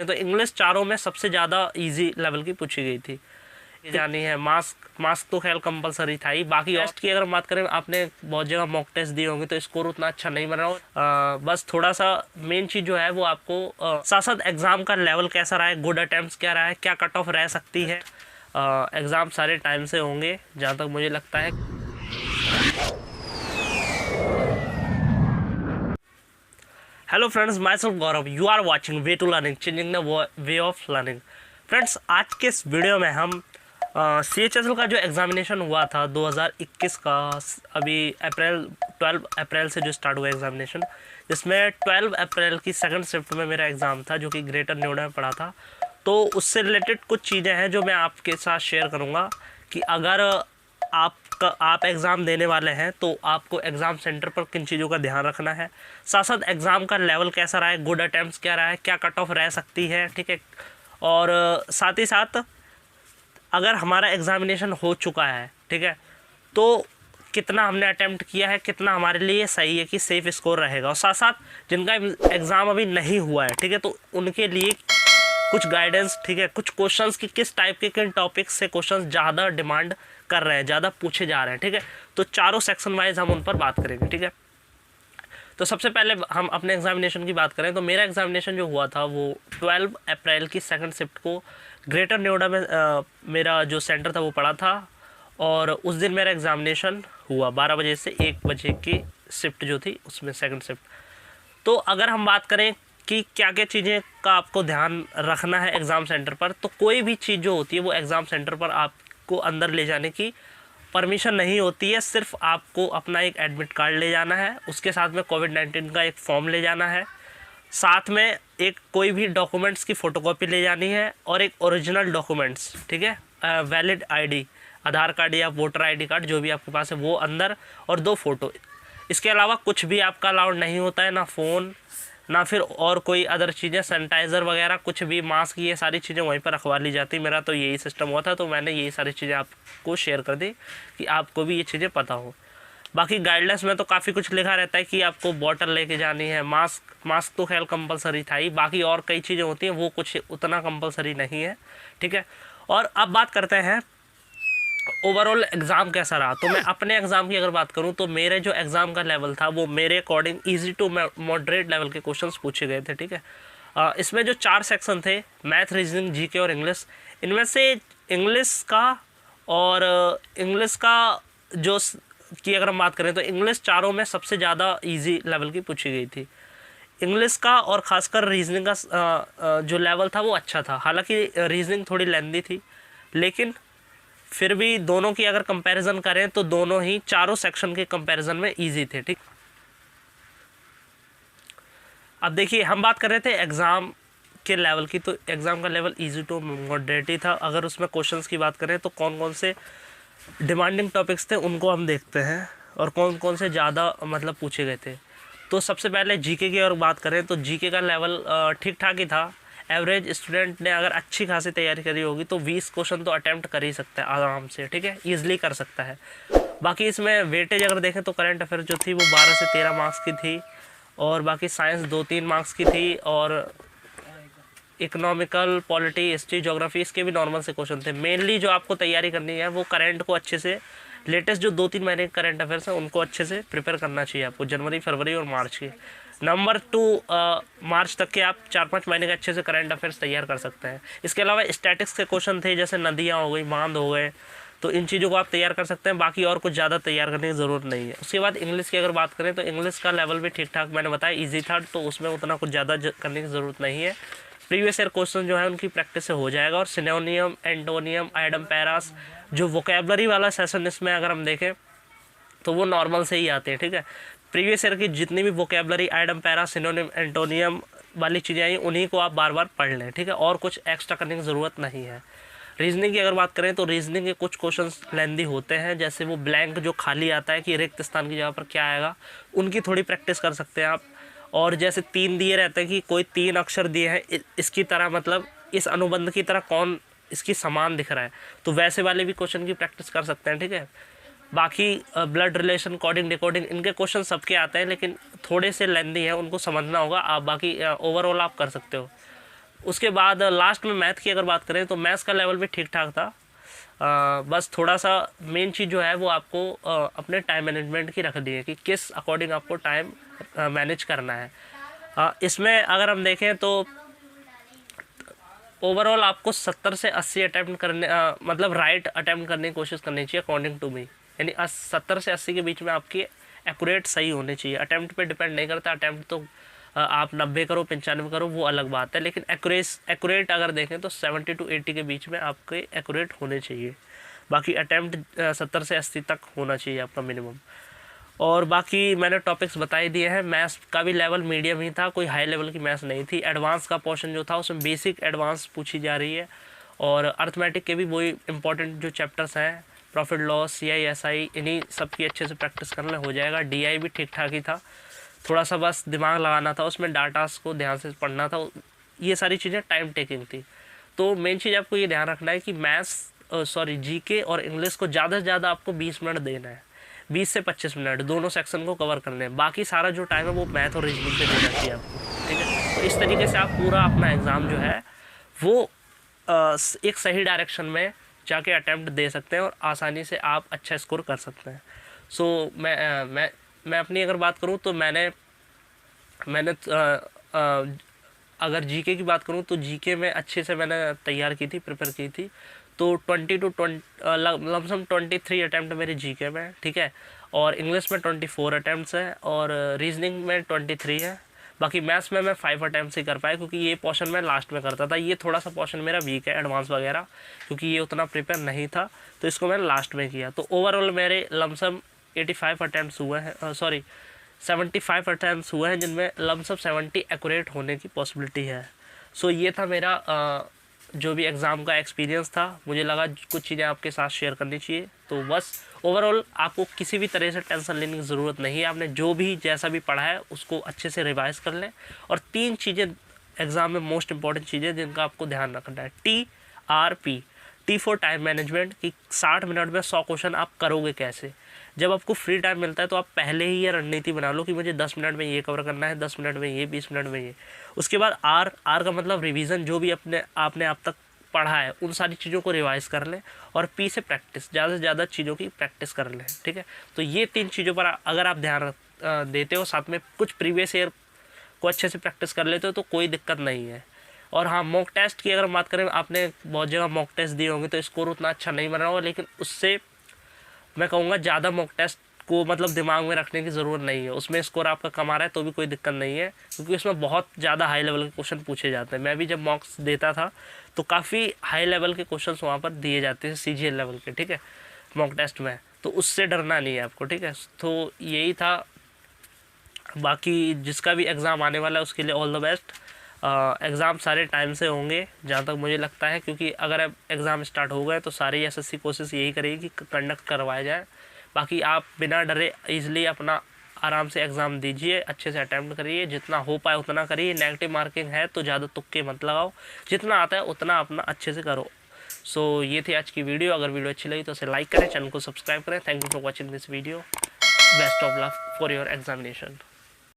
तो इंग्लिश चारों में सबसे ज़्यादा इजी लेवल की पूछी गई थी। जानी है मास्क तो खैर कंपलसरी था ही। बाकी टेस्ट की अगर बात करें, आपने बहुत जगह मॉक टेस्ट दिए होंगे तो स्कोर उतना अच्छा नहीं बन रहा। बस थोड़ा सा मेन चीज़ जो है वो आपको साथ साथ एग्ज़ाम का लेवल कैसा रहा है, गुड अटेम्प्ट क्या रहा है, क्या कट ऑफ रह सकती है। एग्ज़ाम सारे टाइम से होंगे जहाँ तक मुझे लगता है। Hello friends, my self Gaurav, you are watching way to learning, changing the way of learning. Friends, आज के इस वीडियो में हम CHSL का जो एग्ज़ामिनेशन हुआ था 2021 का, अभी 12 अप्रैल से जो स्टार्ट हुआ एग्ज़ामिनेशन, जिसमें 12 अप्रैल की सेकंड शिफ्ट में मेरा एग्ज़ाम था जो कि ग्रेटर नोएडा में पड़ा था। तो उससे रिलेटेड कुछ चीज़ें हैं जो मैं आपके साथ शेयर करूँगा कि अगर आप एग्ज़ाम देने वाले हैं तो आपको एग्ज़ाम सेंटर पर किन चीज़ों का ध्यान रखना है, साथ साथ एग्ज़ाम का लेवल कैसा रहा है, गुड अटेम्प्ट्स क्या रहा है, क्या कट ऑफ रह सकती है, ठीक है। और साथ ही साथ अगर हमारा एग्ज़ामिनेशन हो चुका है, ठीक है, तो कितना हमने अटेम्प्ट किया है, कितना हमारे लिए सही है कि सेफ़ स्कोर रहेगा। और साथ साथ जिनका एग्ज़ाम अभी नहीं हुआ है, ठीक है, तो उनके लिए कुछ गाइडेंस, ठीक है, कुछ क्वेश्चंस की किस टाइप के किन टॉपिक्स से क्वेश्चंस ज़्यादा डिमांड कर रहे हैं, ज़्यादा पूछे जा रहे हैं, ठीक है। तो चारों सेक्शन वाइज हम उन पर बात करेंगे, ठीक है। तो सबसे पहले हम अपने एग्ज़ामिनेशन की बात करें तो मेरा एग्ज़ामिनेशन जो हुआ था वो 12 अप्रैल की सेकंड शिफ्ट को ग्रेटर नोएडा में मेरा जो सेंटर था वो पड़ा था। और उस दिन मेरा एग्ज़ामिनेशन हुआ 12 बजे से 1 बजे की शिफ्ट जो थी उसमें सेकंड शिफ्ट। तो अगर हम बात करें कि क्या क्या चीज़ें का आपको ध्यान रखना है एग्ज़ाम सेंटर पर, तो कोई भी चीज़ जो होती है वो एग्ज़ाम सेंटर पर आपको अंदर ले जाने की परमिशन नहीं होती है। सिर्फ आपको अपना एक एडमिट कार्ड ले जाना है, उसके साथ में कोविड-19 का एक फॉर्म ले जाना है, साथ में एक कोई भी डॉक्यूमेंट्स की फ़ोटोकॉपी ले जानी है और एक ओरिजिनल डॉक्यूमेंट्स, ठीक है, वैलिड आईडी, आधार कार्ड या वोटर आईडी कार्ड जो भी आपके पास है वो अंदर, और 2 फ़ोटो। इसके अलावा कुछ भी आपका अलाउड नहीं होता है, ना फ़ोन, ना फिर और कोई अदर चीज़ें, सैनिटाइज़र वगैरह कुछ भी, मास्क, ये सारी चीज़ें वहीं पर रखवा ली जाती। मेरा तो यही सिस्टम हुआ था, तो मैंने यही सारी चीज़ें आपको शेयर कर दी कि आपको भी ये चीज़ें पता हो। बाकी गाइडलाइंस में तो काफ़ी कुछ लिखा रहता है कि आपको बॉटल लेके जानी है, मास्क तो खैर कंपलसरी था ही, बाकी और कई चीज़ें होती हैं वो कुछ उतना कंपलसरी नहीं है, ठीक है। और अब बात करते हैं ओवरऑल एग्ज़ाम कैसा रहा। तो मैं अपने एग्ज़ाम की अगर बात करूं तो मेरे जो एग्ज़ाम का लेवल था वो मेरे according easy to moderate level के क्वेश्चंस पूछे गए थे, ठीक है। इसमें जो 4 सेक्शन थे, मैथ, रीजनिंग, जीके और इंग्लिश, इनमें से इंग्लिश का जो की अगर हम बात करें तो इंग्लिश चारों में सबसे ज़्यादा ईजी लेवल की पूछी गई थी। इंग्लिश का और ख़ासकर रीजनिंग का जो लेवल था वो अच्छा था। हालांकि रीजनिंग थोड़ी लेंदी थी, लेकिन फिर भी दोनों की अगर कंपैरिजन करें तो दोनों ही चारों सेक्शन के कंपैरिजन में इजी थे, ठीक। अब देखिए, हम बात कर रहे थे एग्ज़ाम के लेवल की, तो एग्ज़ाम का लेवल इजी टू मॉडरेट ही था। अगर उसमें क्वेश्चंस की बात करें तो कौन कौन से डिमांडिंग टॉपिक्स थे उनको हम देखते हैं और कौन कौन से ज़्यादा मतलब पूछे गए थे। तो सबसे पहले जीके की अगर बात करें तो जीके का लेवल ठीक ठाक ही था। एवरेज स्टूडेंट ने अगर अच्छी खासी तैयारी करी होगी तो 20 क्वेश्चन तो अटैम्प्ट कर ही सकता है आराम से, ठीक है, ईजिली कर सकता है। बाकी इसमें वेटेज अगर देखें तो करंट अफेयर जो थी वो 12 से 13 मार्क्स की थी, और बाकी साइंस 2-3 मार्क्स की थी, और इकोनॉमिकल, पॉलिटी, हिस्ट्री, ज्योग्राफी, इसके भी नॉर्मल से क्वेश्चन थे। मेनली जो आपको तैयारी करनी है वो करंट को अच्छे से, लेटेस्ट जो 2-3 महीने के करंट अफेयर्स हैं उनको अच्छे से प्रिपेयर करना चाहिए आपको, जनवरी, फरवरी और मार्च के। नंबर 2 मार्च तक के आप 4-5 महीने के अच्छे से करंट अफेयर्स तैयार कर सकते हैं। इसके अलावा स्टैटिक्स के क्वेश्चन थे, जैसे नदियाँ हो गई, बांध हो गए, तो इन चीज़ों को आप तैयार कर सकते हैं। बाकी और कुछ ज़्यादा तैयार करने की ज़रूरत नहीं है। उसके बाद इंग्लिश की अगर बात करें तो इंग्लिश का लेवल भी ठीक ठाक, मैंने बताया ईजी था, तो उसमें उतना कुछ ज़्यादा करने की ज़रूरत नहीं है। प्रीवियस ईयर क्वेश्चन जो है उनकी प्रैक्टिस से हो जाएगा। और सिनोनियम, एंटोनियम, आइडम पैरास, जो वोकेबलरी वाला सेशन इसमें अगर हम देखें तो वो नॉर्मल से ही आते हैं, ठीक है। प्रीवियस ईयर की जितनी भी vocabulary, idem para, synonym, antonym वाली चीज़ें आई उन्हीं को आप बार बार पढ़ लें, ठीक है, और कुछ एक्स्ट्रा करने की ज़रूरत नहीं है। रीजनिंग की अगर बात करें तो रीजनिंग के कुछ क्वेश्चंस लेंदी होते हैं, जैसे वो ब्लैंक जो खाली आता है कि रिक्त स्थान की जगह पर क्या आएगा, उनकी थोड़ी प्रैक्टिस कर सकते हैं आप। और जैसे 3 दिए रहते हैं कि कोई 3 अक्षर दिए हैं, इसकी तरह मतलब इस अनुबंध की तरह कौन इसकी समान दिख रहा है, तो वैसे वाले भी क्वेश्चन की प्रैक्टिस कर सकते हैं, ठीक है। बाकी ब्लड रिलेशन, कोडिंग, डिकोडिंग, इनके क्वेश्चन सबके आते हैं, लेकिन थोड़े से लेंदी हैं, उनको समझना होगा आप। बाकी ओवरऑल आप कर सकते हो। उसके बाद लास्ट में मैथ की अगर बात करें तो मैथ्स का लेवल भी ठीक ठाक था। बस थोड़ा सा मेन चीज़ जो है वो आपको अपने टाइम मैनेजमेंट की रखनी है कि किस अकॉर्डिंग आपको टाइम मैनेज करना है। इसमें अगर हम देखें तो ओवरऑल आपको 70 से 80 अटैम्प्ट करने मतलब राइट अटैम्प्ट करने की कोशिश करनी चाहिए अकॉर्डिंग टू मी, यानी 70 से 80 के बीच में आपकी एक्यूरेट सही होनी चाहिए। अटैम्प्ट पे डिपेंड नहीं करता, अटैम्प्ट तो आप 90 करो 95 करो वो अलग बात है, लेकिन एक्यूरेट अगर देखें तो 70 to 80 के बीच में आपके एक्यूरेट होने चाहिए। बाकी अटैम्प्ट 70 से 80 तक होना चाहिए आपका मिनिमम। और बाकी मैंने टॉपिक्स बता ही दिए हैं। मैथ्स का भी लेवल मीडियम ही था, कोई हाई लेवल की मैथ्स नहीं थी। एडवांस का पोर्शन जो था उसमें बेसिक एडवांस पूछी जा रही है, और अर्थमेटिक के भी वही इंपॉर्टेंट जो चैप्टर्स हैं, प्रॉफिट लॉस, CI SI, इन्हीं सब की अच्छे से प्रैक्टिस करना हो जाएगा। DI भी ठीक ठाक ही था, थोड़ा सा बस दिमाग लगाना था, उसमें डाटास को ध्यान से पढ़ना था, ये सारी चीज़ें टाइम टेकिंग थी। तो मेन चीज़ आपको ये ध्यान रखना है कि GK और इंग्लिश को ज़्यादा से ज़्यादा आपको 20 मिनट देना है, 20 से 25 मिनट दोनों सेक्शन को कवर करने हैं। बाकी सारा जो टाइम है वो मैथ और रीजनिंग पे देना चाहिए आपको, ठीक है। तो इस तरीके से आप पूरा अपना एग्ज़ाम जो है वो एक सही डायरेक्शन में जाके अटैम्प्ट दे सकते हैं और आसानी से आप अच्छा स्कोर कर सकते हैं। सो मैं अपनी अगर बात करूं तो मैंने अगर GK की बात करूं तो GK में अच्छे से मैंने तैयार की थी, प्रिपेयर की थी। तो 20 to 20 लमसम 23 अटैम्प्ट मेरे GK में, ठीक है। और इंग्लिश में 24 अटैम्प्ट्स है, और रीजनिंग में 23 है। बाकी मैथ्स में मैं 5 अटैम्प्ट्स ही कर पाया, क्योंकि ये पोर्शन मैं लास्ट में करता था। ये थोड़ा सा पोर्शन मेरा वीक है, एडवांस वगैरह, क्योंकि ये उतना प्रिपेयर नहीं था, तो इसको मैंने लास्ट में किया। तो ओवरऑल मेरे लमसम 85 अटैम्प्ट्स हुए हैं, 75 अटैम्प्ट्स हुए हैं, जिनमें लमसम 70 एक्यूरेट होने की पॉसिबिलिटी है। सो ये था मेरा जो भी एग्ज़ाम का एक्सपीरियंस था। मुझे लगा कुछ चीज़ें आपके साथ शेयर करनी चाहिए। तो बस ओवरऑल आपको किसी भी तरह से टेंशन लेने की ज़रूरत नहीं है। आपने जो भी जैसा भी पढ़ा है उसको अच्छे से रिवाइज कर लें। और 3 चीज़ें एग्ज़ाम में मोस्ट इंपॉर्टेंट चीज़ें जिनका आपको ध्यान रखना है, TRP, T for time management, कि 60 मिनट में 100 क्वेश्चन आप करोगे कैसे। जब आपको फ्री टाइम मिलता है तो आप पहले ही ये रणनीति बना लो कि मुझे 10 मिनट में ये कवर करना है, 10 मिनट में ये, 20 मिनट में ये। उसके बाद R का मतलब रिवीजन, जो भी आपने अब तक पढ़ा है उन सारी चीज़ों को रिवाइज कर लें। और P से प्रैक्टिस, ज़्यादा से ज़्यादा चीज़ों की प्रैक्टिस कर लें, ठीक है। तो ये 3 चीज़ों पर अगर आप ध्यान देते हो, साथ में कुछ प्रीवियस ईयर को अच्छे से प्रैक्टिस कर लेते हो, तो कोई दिक्कत नहीं है। और हाँ, मॉक टेस्ट की अगर बात करें, आपने बहुत जगह मॉक टेस्ट दिए होंगे तो स्कोर उतना अच्छा नहीं बना होगा, लेकिन उससे मैं कहूँगा ज़्यादा मॉक टेस्ट को मतलब दिमाग में रखने की ज़रूरत नहीं है। उसमें स्कोर आपका कम आ रहा है तो भी कोई दिक्कत नहीं है, क्योंकि उसमें बहुत ज़्यादा हाई लेवल के क्वेश्चन पूछे जाते हैं। मैं भी जब मॉक्स देता था तो काफ़ी हाई लेवल के क्वेश्चन वहाँ पर दिए जाते हैं, CGL लेवल के, ठीक है, मॉक टेस्ट में। तो उससे डरना नहीं है आपको, ठीक है। तो यही था। बाकी जिसका भी एग्ज़ाम आने वाला है उसके लिए ऑल द बेस्ट। एग्ज़ाम सारे टाइम से होंगे जहाँ तक मुझे लगता है, क्योंकि अगर अब एग्ज़ाम स्टार्ट हो गए तो सारी SSC कोशिश यही करेगी कि कंडक्ट करवाया जाए। बाकी आप बिना डरे ईज़िली अपना आराम से एग्ज़ाम दीजिए, अच्छे से अटैम्प्ट करिए, जितना हो पाए उतना करिए। नेगेटिव मार्किंग है तो ज़्यादा तुक्के मत लगाओ, जितना आता है उतना अपना अच्छे से करो। सो ये थी आज की वीडियो। अगर वीडियो अच्छी लगी तो उसे लाइक करें, चैनल को सब्सक्राइब करें। Thank you for watching this video. Best of luck for your examination.